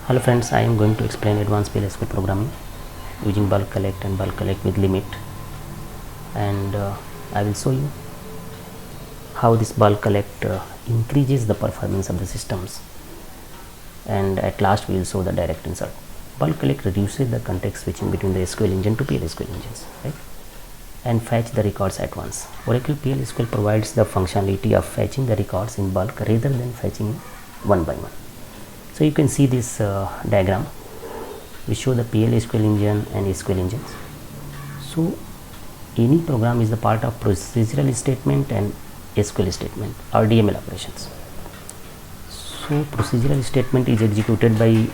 Hello friends, I am going to explain advanced PLSQL programming using bulk collect and bulk collect with limit, and I will show you how this bulk collect increases the performance of the systems, and at last we will show the direct insert. Bulk collect reduces the context switching between the SQL engine to PLSQL engines, right? And fetch the records at once. Oracle PLSQL provides the functionality of fetching the records in bulk rather than fetching one by one. So you can see this diagram. We show the PLSQL engine and SQL engines. So any program is the part of procedural statement and SQL statement or DML operations. So procedural statement is executed by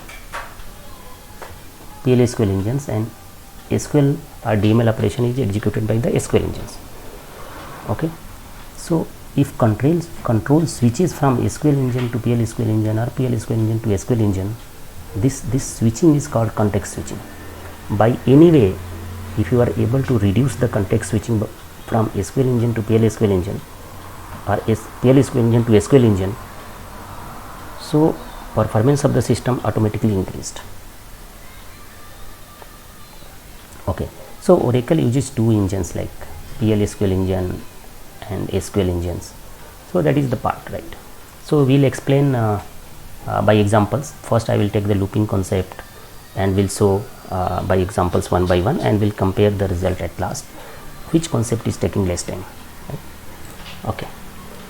PLSQL engines and SQL or DML operation is executed by the SQL engines. Okay. So if control switches from SQL engine to PLSQL engine or PLSQL engine to SQL engine, this switching is called context switching. By any way, if you are able to reduce the context switching from SQL engine to PLSQL engine or PLSQL engine to SQL engine, so performance of the system automatically increased. Okay, so Oracle uses two engines like PLSQL engine and SQL engines. So that is the part, right? So we'll explain by examples. First I will take the looping concept and we'll show by examples one by one, and we'll compare the result at last, which concept is taking less time, right? Okay,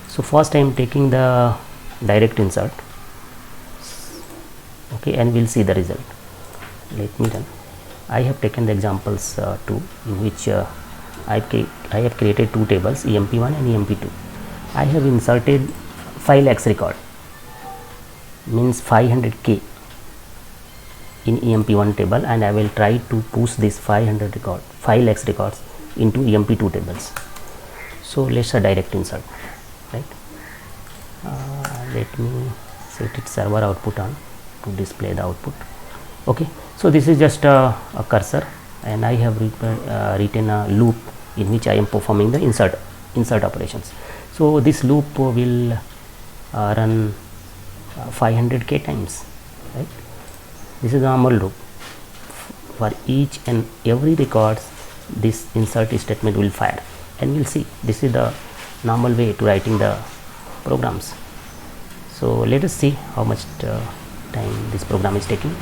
so first I am taking the direct insert, okay, and we'll see the result. Let me run. I have taken the examples 2 in which I have created two tables, EMP1 and EMP2. I have inserted file X record, means 500K in EMP1 table, and I will try to push this 500 record file X records into EMP2 tables. So let's direct insert, right? Let me set it server output on to display the output. Okay, so this is just a cursor, and I have written a loop in which I am performing the insert operations. So this loop will run 500K times, right? This is the normal loop. For each and every records, this insert statement will fire, and we'll see this is the normal way to writing the programs. So let us see how much time this program is taking.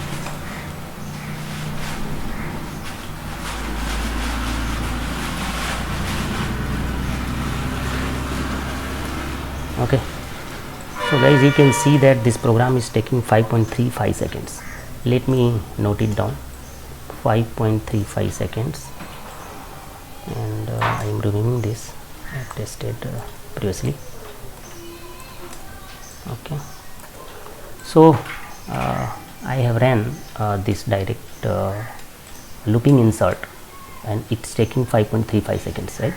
Okay, so guys, you can see that this program is taking 5.35 seconds. Let me note it down, 5.35 seconds, and I am removing this. I have tested previously. Okay, so I have ran this direct looping insert, and it's taking 5.35 seconds, right?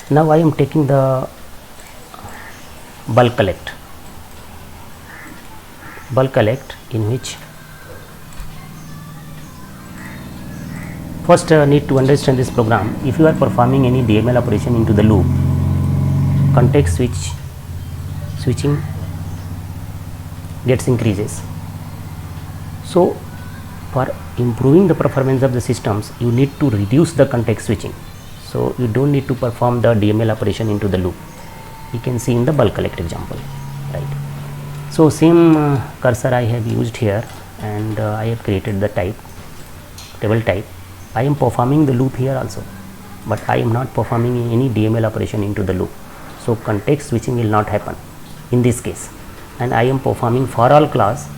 Now I am taking the bulk collect in which first need to understand this program. If you are performing any DML operation into the loop, context switching gets increases. So for improving the performance of the systems, you need to reduce the context switching, so you don't need to perform the DML operation into the loop. You can see in the bulk collect example, right? So same cursor I have used here, and I have created the table type. I am performing the loop here also, but I am not performing any DML operation into the loop, so context switching will not happen in this case. And I am performing for all class,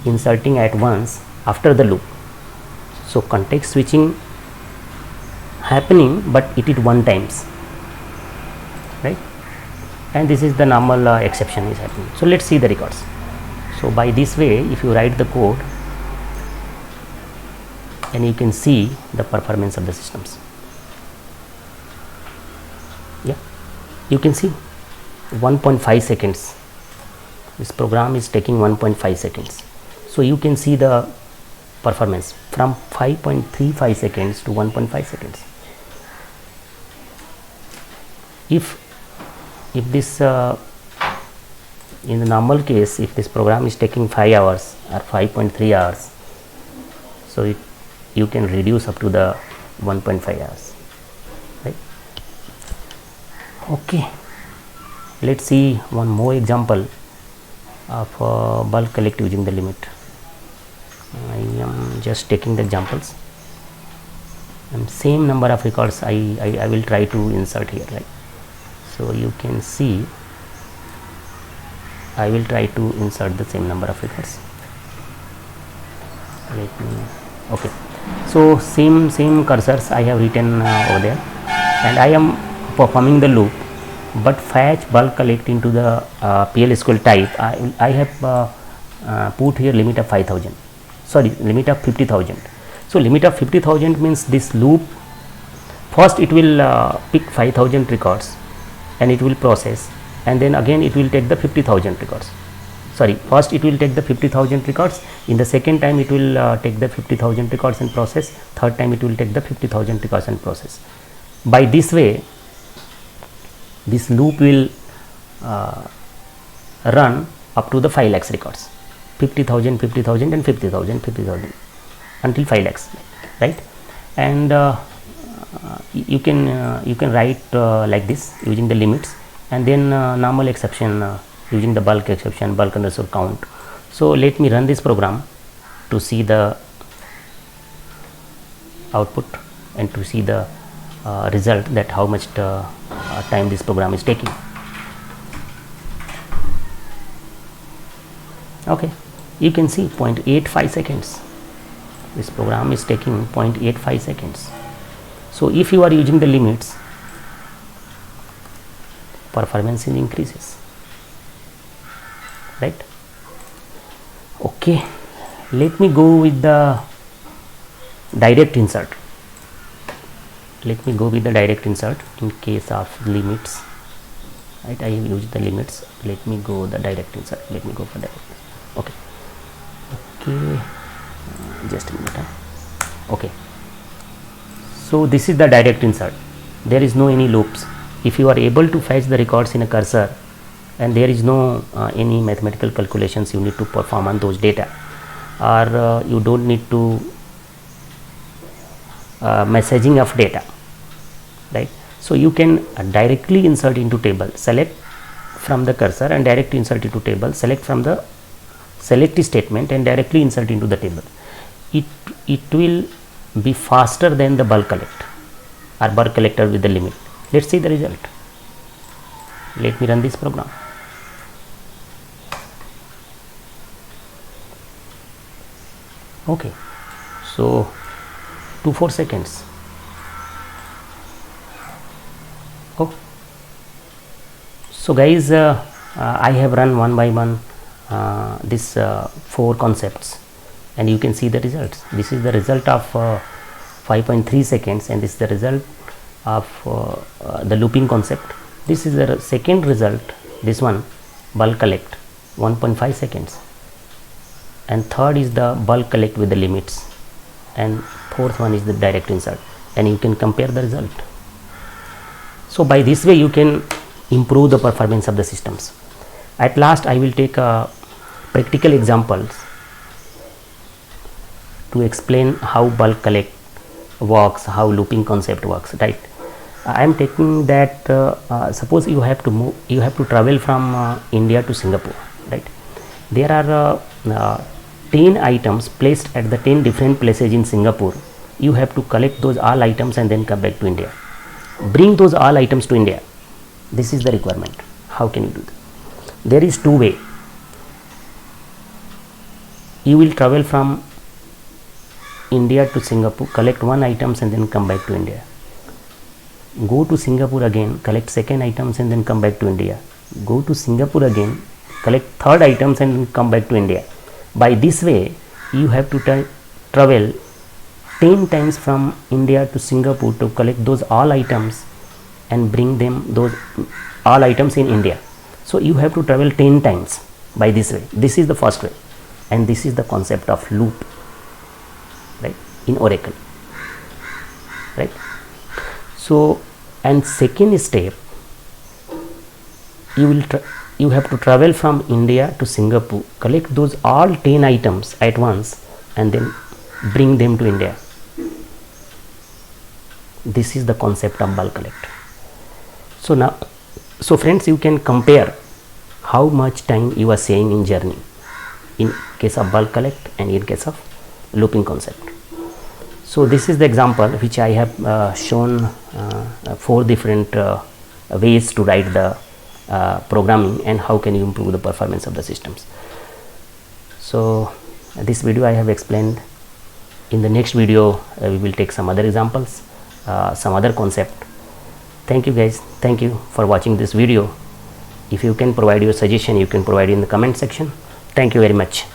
inserting at once after the loop, so context switching happening, but it is one times, right? And this is the normal exception is happening. So let's see the records. So by this way, if you write the code, and you can see the performance of the systems. Yeah, you can see 1.5 seconds. This program is taking 1.5 seconds. So you can see the performance from 5.35 seconds to 1.5 seconds. If this in the normal case, if this program is taking 5 hours or 5.3 hours, so you can reduce up to the 1.5 hours, right? Okay, let's see one more example of bulk collect using the limit. I am just taking the examples, and same number of records I will try to insert here, right? So you can see I will try to insert the same number of records. Let me, okay, so same cursors I have written over there, and I am performing the loop, but fetch bulk collect into the PL/SQL type. I have put here limit of 5,000, sorry, limit of 50,000. So limit of 50,000 means this loop, first it will pick 5,000 records and it will process, and then again it will take the 50,000 records. Sorry, first it will take the 50,000 records, in the second time it will take the 50,000 records and process, third time it will take the 50,000 records and process. By this way, this loop will run up to the 5 lakhs records, 50,000, 50,000 and 50,000, 50,000 until 5 lakhs, right? And you can write like this using the limits, and then normal exception using the bulk exception, bulk underscore count. So let me run this program to see the output and to see the result, that how much time this program is taking. Okay, you can see 0.85 seconds. This program is taking 0.85 seconds. So if you are using the limits, performance increases, right? Okay, let me go with the direct insert. Let me go with the direct insert in case of limits, right? I have used the limits. Let me go the direct insert. Let me go for direct. Okay, just a minute. Okay, so this is the direct insert. There is no any loops. If you are able to fetch the records in a cursor, and there is no any mathematical calculations you need to perform on those data, or you don't need to messaging of data, right? So you can directly insert into table, select from the cursor and directly insert into table, select from the select statement and directly insert into the table. It will be faster than the bulk collect or bulk collector with the limit. Let's see the result. Let me run this program. Okay, so 4 seconds. Oh, so guys, I have run one by one this 4 concepts, and you can see the results. This is the result of 5.3 seconds, and this is the result of the looping concept. This is the second result, this one, bulk collect, 1.5 seconds, and third is the bulk collect with the limits, and fourth one is the direct insert, and you can compare the result. So by this way you can improve the performance of the systems. At last I will take practical examples to explain how bulk collect works, how looping concept works, right? I am taking that suppose you have to move, you have to travel from India to Singapore, right? There are 10 items placed at the 10 different places in Singapore. You have to collect those all items and then come back to India. Bring those all items to India. This is the requirement. How can you do that? There is 2 ways. You will travel from India to Singapore, collect 1 items and then come back to India. Go to Singapore again, collect 2nd items and then come back to India. Go to Singapore again, collect 3rd items and come back to India. By this way, you have to travel 10 times from India to Singapore to collect those all items and bring them those all items in India. So you have to travel 10 times by this way. This is the first way, and this is the concept of loop, right, in Oracle, right? So, and second step, you you have to travel from India to Singapore, collect those all 10 items at once and then bring them to India. This is the concept of bulk collect. So friends, you can compare how much time you are saving in journey in case of bulk collect and in case of looping concept. So this is the example which I have shown 4 different ways to write the programming and how can you improve the performance of the systems. So this video I have explained. In the next video we will take some other examples, some other concept. Thank you guys, thank you for watching this video. If you can provide your suggestion, you can provide in the comment section. Thank you very much.